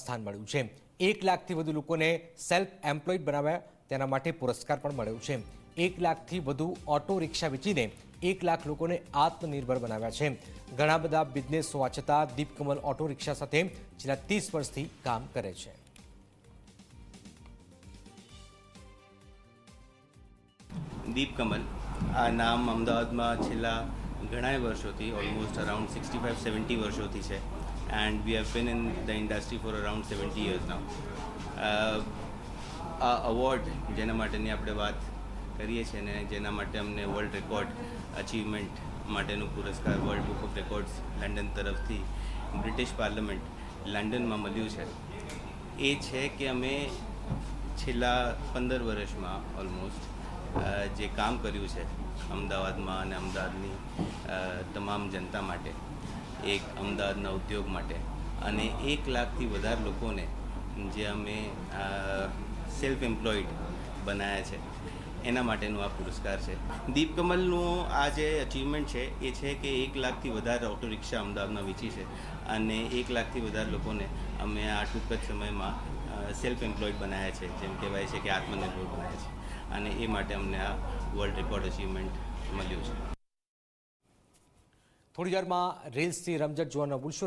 સ્થાન મળ્યું છે। 1 લાખથી વધુ લોકોને સેલ્ફ એમ્પ્લોયડ બનાવ્યા, તેના માટે પુરસ્કાર પણ મળ્યો છે। 1 લાખથી વધુ ઓટો રિક્ષા વેચીને 1 લાખ લોકોને આત્મનિર્ભર બનાવ્યા છે। ઘણા બધા બિઝનેસ હોવા છતાં દીપકમલ ઓટો રિક્ષા સાથે છેલ્લા 30 વર્ષથી કામ કરે છે। દીપકમલ આ નામ અમદાવાદમાં છેલ્લા ઘણા વર્ષોથી ઓલમોસ્ટ અરાઉન્ડ 65-70 વર્ષોથી છે and we have been in the industry for around 70 years now. આ અવોર્ડ જેના માટેની આપણે વાત કરીએ છીએ ને જેના માટે અમને વર્લ્ડ રેકોર્ડ અચીવમેન્ટ માટેનો પુરસ્કાર world book of records London તરફથી બ્રિટિશ પાર્લામેન્ટ લંડનમાં મળ્યું છે, એ છે કે અમે છેલ્લા 15 વર્ષમાં ઓલમોસ્ટ જે કામ કર્યું છે અમદાવાદમાં અને અમદાવાદની તમામ જનતા માટે, એક અમદાવાદના ઉદ્યોગ માટે અને 1 લાખથી વધારે લોકોને જે અમે સેલ્ફ એમ્પ્લોયડ બનાવ્યા છે એના માટેનો આ પુરસ્કાર છે। દીપકમલનું આ જે અચીવમેન્ટ છે એ છે કે 1 લાખથી વધારે ઓટો રિક્ષા અમદાવાદમાં વેચી છે અને 1 લાખથી વધારે લોકોને અમે આ ટૂંક જ સમયમાં સેલ્ફ એમ્પ્લોયડ બનાવ્યા છે, જેમ કહેવાય છે કે આત્મનિર્ભર બનાવ્યા છે અને એ માટે અમને આ વર્લ્ડ રેકોર્ડ અચીવમેન્ટ મળ્યું છે। થોડી વારમાં રીલ્સથી રમઝટ જોવા ન ભૂલશો।